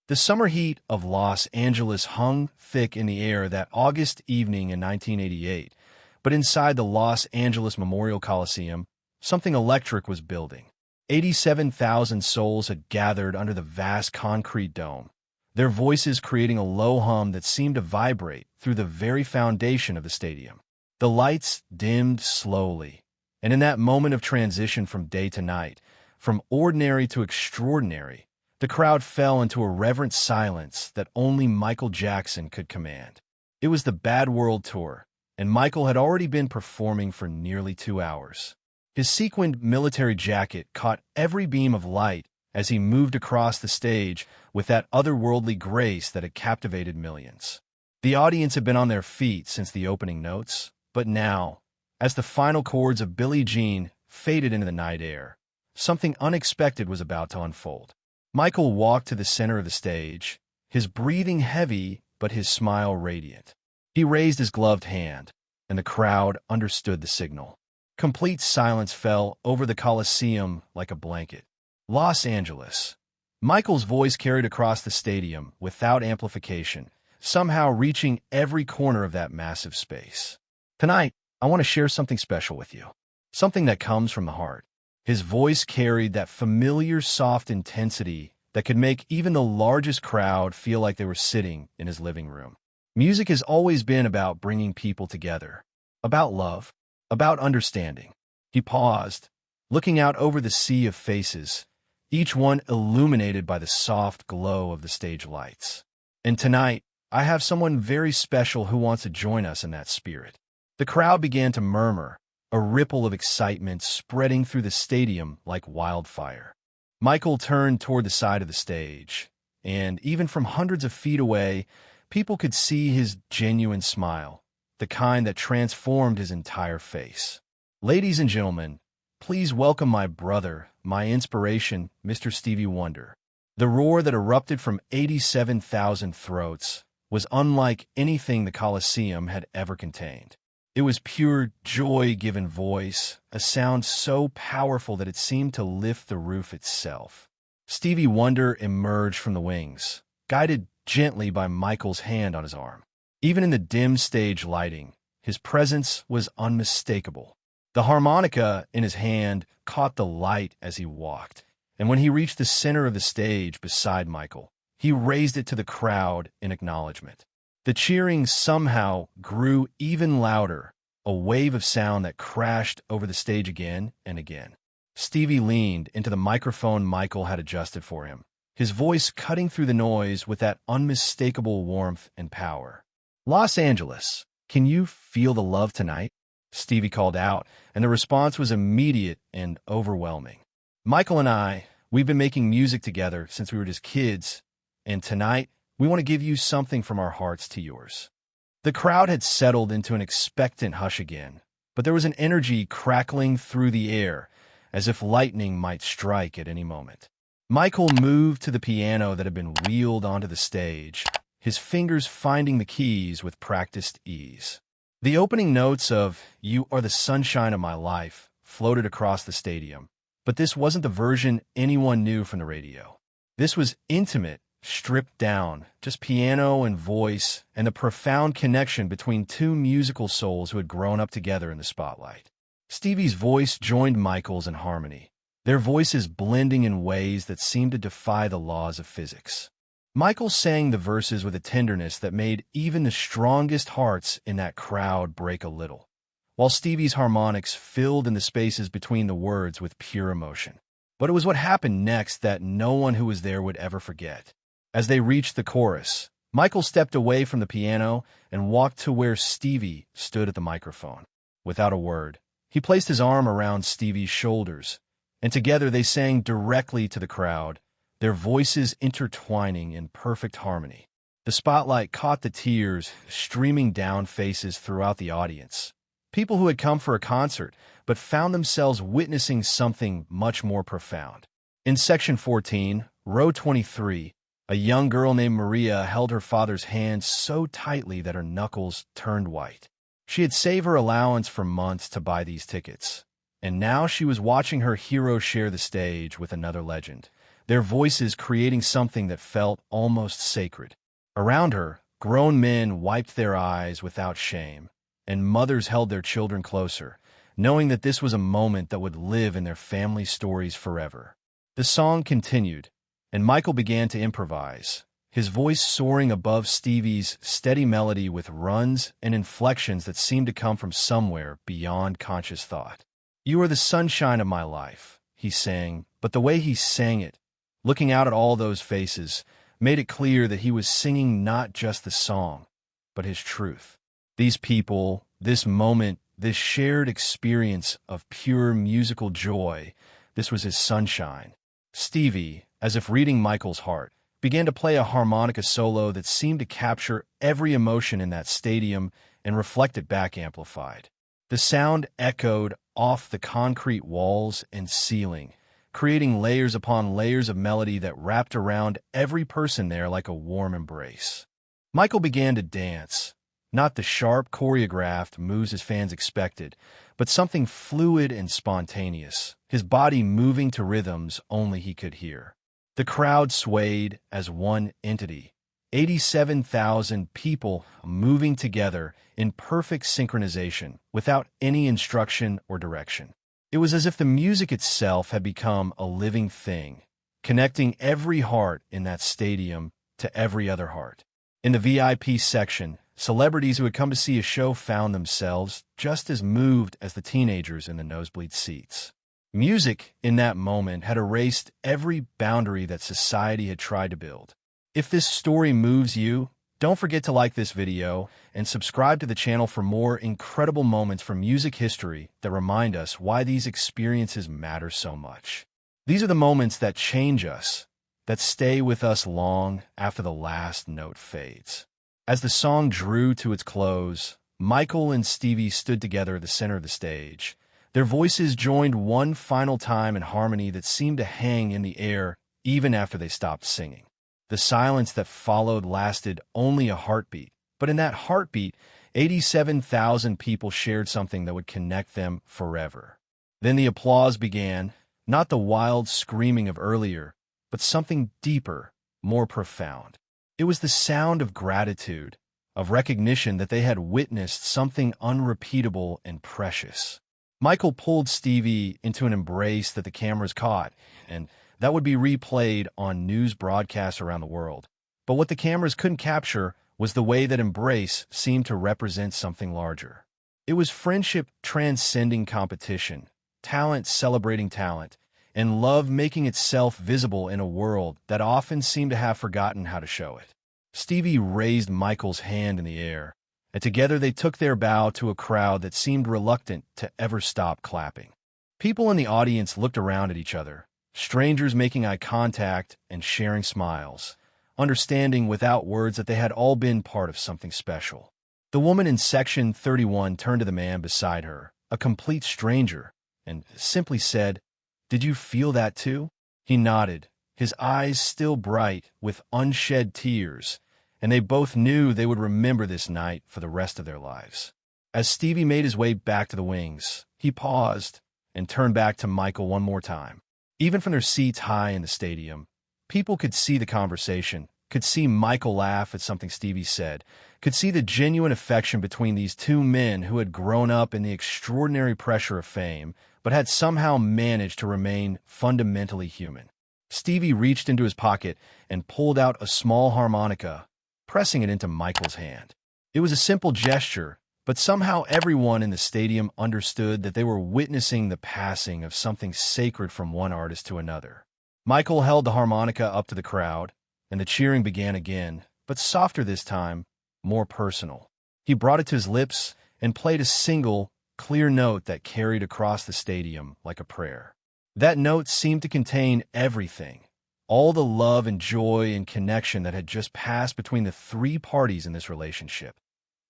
The summer heat of Los Angeles hung thick in the air that August evening in 1988, but inside the Los Angeles Memorial Coliseum, something electric was building. 87,000 souls had gathered under the vast concrete dome, their voices creating a low hum that seemed to vibrate through the very foundation of the stadium. The lights dimmed slowly, and in that moment of transition from day to night, from ordinary to extraordinary, the crowd fell into a reverent silence that only Michael Jackson could command. It was the Bad World Tour, and Michael had already been performing for nearly 2 hours. His sequined military jacket caught every beam of light as he moved across the stage with that otherworldly grace that had captivated millions. The audience had been on their feet since the opening notes, but now, as the final chords of Billie Jean faded into the night air, something unexpected was about to unfold. Michael walked to the center of the stage, his breathing heavy but his smile radiant. He raised his gloved hand, and the crowd understood the signal. Complete silence fell over the Coliseum like a blanket. Los Angeles. Michael's voice carried across the stadium without amplification, somehow reaching every corner of that massive space. Tonight, I want to share something special with you, something that comes from the heart. His voice carried that familiar soft intensity that could make even the largest crowd feel like they were sitting in his living room. Music has always been about bringing people together, about love, about understanding. He paused, looking out over the sea of faces, each one illuminated by the soft glow of the stage lights. And tonight, I have someone very special who wants to join us in that spirit. The crowd began to murmur, a ripple of excitement spreading through the stadium like wildfire. Michael turned toward the side of the stage, and even from hundreds of feet away, people could see his genuine smile, the kind that transformed his entire face. Ladies and gentlemen, please welcome my brother, my inspiration, Mr. Stevie Wonder. The roar that erupted from 87,000 throats was unlike anything the Coliseum had ever contained. It was pure joy-given voice, a sound so powerful that it seemed to lift the roof itself. Stevie Wonder emerged from the wings, guided gently by Michael's hand on his arm. Even in the dim stage lighting, his presence was unmistakable. The harmonica in his hand caught the light as he walked, and when he reached the center of the stage beside Michael, he raised it to the crowd in acknowledgement. The cheering somehow grew even louder, a wave of sound that crashed over the stage again and again. Stevie leaned into the microphone Michael had adjusted for him, his voice cutting through the noise with that unmistakable warmth and power. "Los Angeles, can you feel the love tonight?" Stevie called out, and the response was immediate and overwhelming. "Michael and we've been making music together since we were just kids, and tonight, we want to give you something from our hearts to yours." The crowd had settled into an expectant hush again, but there was an energy crackling through the air, as if lightning might strike at any moment. Michael moved to the piano that had been wheeled onto the stage, his fingers finding the keys with practiced ease. The opening notes of "You Are the Sunshine of My Life" floated across the stadium, but this wasn't the version anyone knew from the radio. This was intimate, stripped down, just piano and voice, and the profound connection between two musical souls who had grown up together in the spotlight. Stevie's voice joined Michael's in harmony, their voices blending in ways that seemed to defy the laws of physics. Michael sang the verses with a tenderness that made even the strongest hearts in that crowd break a little, while Stevie's harmonics filled in the spaces between the words with pure emotion. But it was what happened next that no one who was there would ever forget. As they reached the chorus, Michael stepped away from the piano and walked to where Stevie stood at the microphone. Without a word, he placed his arm around Stevie's shoulders, and together they sang directly to the crowd, their voices intertwining in perfect harmony. The spotlight caught the tears streaming down faces throughout the audience. People who had come for a concert, but found themselves witnessing something much more profound. In section 14, row 23, a young girl named Maria held her father's hand so tightly that her knuckles turned white. She had saved her allowance for months to buy these tickets, and now she was watching her hero share the stage with another legend, their voices creating something that felt almost sacred. Around her, grown men wiped their eyes without shame, and mothers held their children closer, knowing that this was a moment that would live in their family stories forever. The song continued, and Michael began to improvise, his voice soaring above Stevie's steady melody with runs and inflections that seemed to come from somewhere beyond conscious thought. "You are the sunshine of my life," he sang, but the way he sang it, looking out at all those faces, made it clear that he was singing not just the song, but his truth. These people, this moment, this shared experience of pure musical joy, this was his sunshine. Stevie, as if reading Michael's heart, began to play a harmonica solo that seemed to capture every emotion in that stadium and reflect it back amplified. The sound echoed off the concrete walls and ceiling, creating layers upon layers of melody that wrapped around every person there like a warm embrace. Michael began to dance, not the sharp, choreographed moves his fans expected, but something fluid and spontaneous, his body moving to rhythms only he could hear. The crowd swayed as one entity, 87,000 people moving together in perfect synchronization without any instruction or direction. It was as if the music itself had become a living thing, connecting every heart in that stadium to every other heart. In the VIP section, celebrities who had come to see a show found themselves just as moved as the teenagers in the nosebleed seats. Music, in that moment, had erased every boundary that society had tried to build. If this story moves you, don't forget to like this video and subscribe to the channel for more incredible moments from music history that remind us why these experiences matter so much. These are the moments that change us, that stay with us long after the last note fades. As the song drew to its close, Michael and Stevie stood together at the center of the stage. Their voices joined one final time in harmony that seemed to hang in the air even after they stopped singing. The silence that followed lasted only a heartbeat, but in that heartbeat, 87,000 people shared something that would connect them forever. Then the applause began, not the wild screaming of earlier, but something deeper, more profound. It was the sound of gratitude, of recognition that they had witnessed something unrepeatable and precious. Michael pulled Stevie into an embrace that the cameras caught, and that would be replayed on news broadcasts around the world. But what the cameras couldn't capture was the way that embrace seemed to represent something larger. It was friendship transcending competition, talent celebrating talent, and love making itself visible in a world that often seemed to have forgotten how to show it. Stevie raised Michael's hand in the air, and together they took their bow to a crowd that seemed reluctant to ever stop clapping. People in the audience looked around at each other, strangers making eye contact and sharing smiles, understanding without words that they had all been part of something special. The woman in section 31 turned to the man beside her, a complete stranger, and simply said, "Did you feel that too?" He nodded, his eyes still bright with unshed tears, and they both knew they would remember this night for the rest of their lives. As Stevie made his way back to the wings, he paused and turned back to Michael one more time. Even from their seats high in the stadium, people could see the conversation, could see Michael laugh at something Stevie said, could see the genuine affection between these two men who had grown up in the extraordinary pressure of fame, but had somehow managed to remain fundamentally human. Stevie reached into his pocket and pulled out a small harmonica, pressing it into Michael's hand. It was a simple gesture, but somehow everyone in the stadium understood that they were witnessing the passing of something sacred from one artist to another. Michael held the harmonica up to the crowd, and the cheering began again, but softer this time, more personal. He brought it to his lips and played a single, clear note that carried across the stadium like a prayer. That note seemed to contain everything, all the love and joy and connection that had just passed between the three parties in this relationship: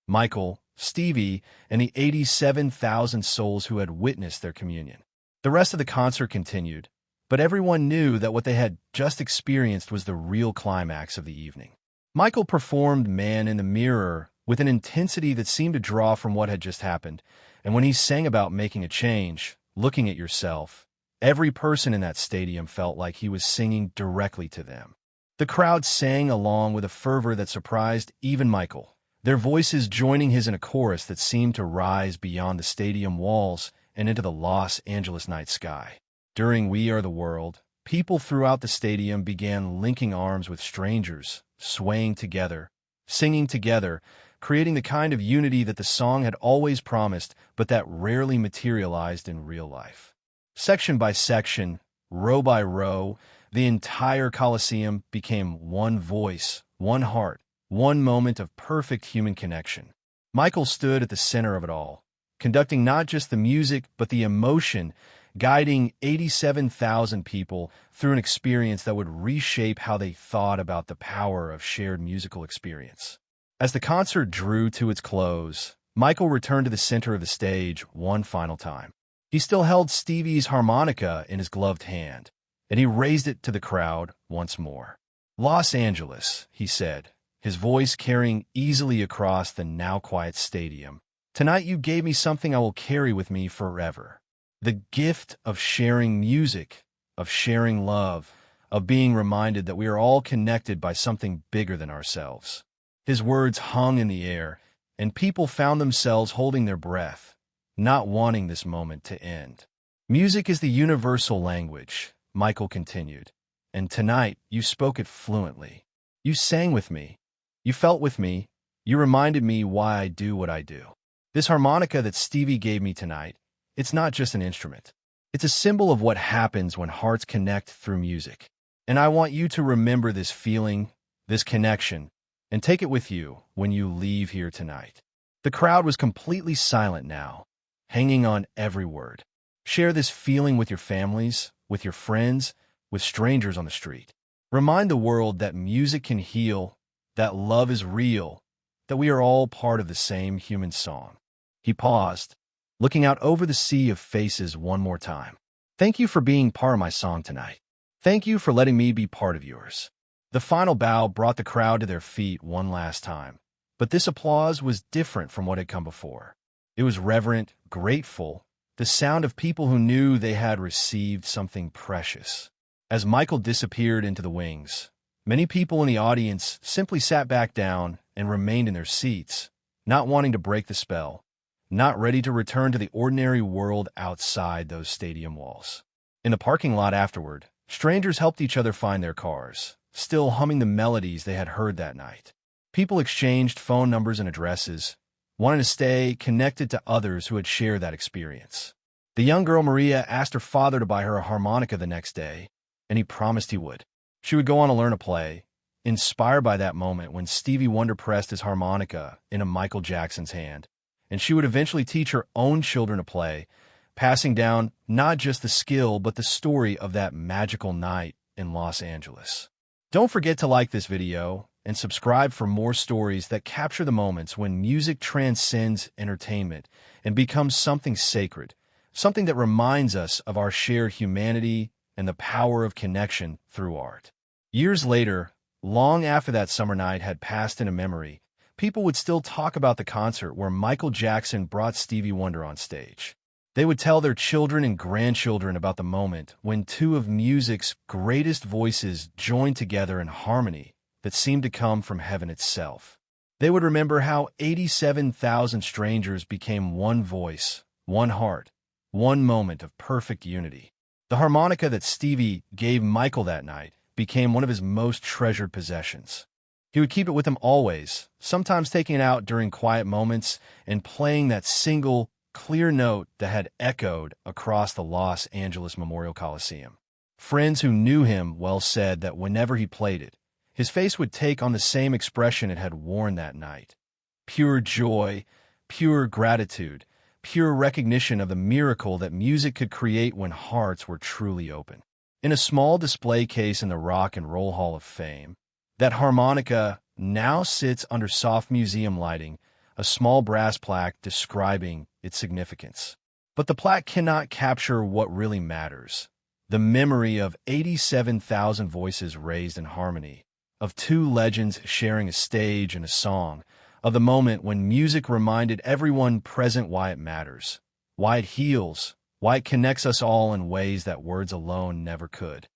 Michael, Stevie, and the 87,000 souls who had witnessed their communion. The rest of the concert continued, but everyone knew that what they had just experienced was the real climax of the evening. Michael performed Man in the Mirror with an intensity that seemed to draw from what had just happened, and when he sang about making a change, looking at yourself, Every person in that stadium felt like he was singing directly to them. The crowd sang along with a fervor that surprised even Michael, their voices joining his in a chorus that seemed to rise beyond the stadium walls and into the Los Angeles night sky. During We Are the World, people throughout the stadium began linking arms with strangers, swaying together, singing together, creating the kind of unity that the song had always promised but that rarely materialized in real life. Section by section, row by row, the entire Coliseum became one voice, one heart, one moment of perfect human connection. Michael stood at the center of it all, conducting not just the music but the emotion, guiding 87,000 people through an experience that would reshape how they thought about the power of shared musical experience. As the concert drew to its close, Michael returned to the center of the stage one final time. He still held Stevie's harmonica in his gloved hand, and he raised it to the crowd once more. "Los Angeles," he said, his voice carrying easily across the now-quiet stadium. "Tonight you gave me something I will carry with me forever. The gift of sharing music, of sharing love, of being reminded that we are all connected by something bigger than ourselves." His words hung in the air, and people found themselves holding their breath, not wanting this moment to end. "Music is the universal language," Michael continued, "and tonight you spoke it fluently. You sang with me. You felt with me. You reminded me why I do what I do. This harmonica that Stevie gave me tonight, it's not just an instrument. It's a symbol of what happens when hearts connect through music. And I want you to remember this feeling, this connection, and take it with you when you leave here tonight." The crowd was completely silent now, hanging on every word. Share this feeling with your families, with your friends, with strangers on the street. Remind the world that music can heal, that love is real, that we are all part of the same human song. He paused, looking out over the sea of faces one more time. "Thank you for being part of my song tonight. Thank you for letting me be part of yours." The final bow brought the crowd to their feet one last time, but this applause was different from what had come before. It was reverent, grateful, the sound of people who knew they had received something precious. As Michael disappeared into the wings, many people in the audience simply sat back down and remained in their seats, not wanting to break the spell, not ready to return to the ordinary world outside those stadium walls. In the parking lot afterward, strangers helped each other find their cars, still humming the melodies they had heard that night. People exchanged phone numbers and addresses, wanting to stay connected to others who had shared that experience. The young girl Maria asked her father to buy her a harmonica the next day, and he promised he would. She would go on to learn to play, inspired by that moment when Stevie Wonder pressed his harmonica into Michael Jackson's hand, and she would eventually teach her own children to play, passing down not just the skill but the story of that magical night in Los Angeles. Don't forget to like this video and subscribe for more stories that capture the moments when music transcends entertainment and becomes something sacred, something that reminds us of our shared humanity and the power of connection through art. Years later, long after that summer night had passed into memory, people would still talk about the concert where Michael Jackson brought Stevie Wonder on stage. They would tell their children and grandchildren about the moment when two of music's greatest voices joined together in harmony that seemed to come from heaven itself. They would remember how 87,000 strangers became one voice, one heart, one moment of perfect unity. The harmonica that Stevie gave Michael that night became one of his most treasured possessions. He would keep it with him always, sometimes taking it out during quiet moments and playing that single, clear note that had echoed across the Los Angeles Memorial Coliseum. Friends who knew him well said that whenever he played it, his face would take on the same expression it had worn that night. Pure joy, pure gratitude, pure recognition of the miracle that music could create when hearts were truly open. In a small display case in the Rock and Roll Hall of Fame, that harmonica now sits under soft museum lighting, a small brass plaque describing its significance. But the plaque cannot capture what really matters: the memory of 87,000 voices raised in harmony, of two legends sharing a stage and a song, of the moment when music reminded everyone present why it matters, why it heals, why it connects us all in ways that words alone never could.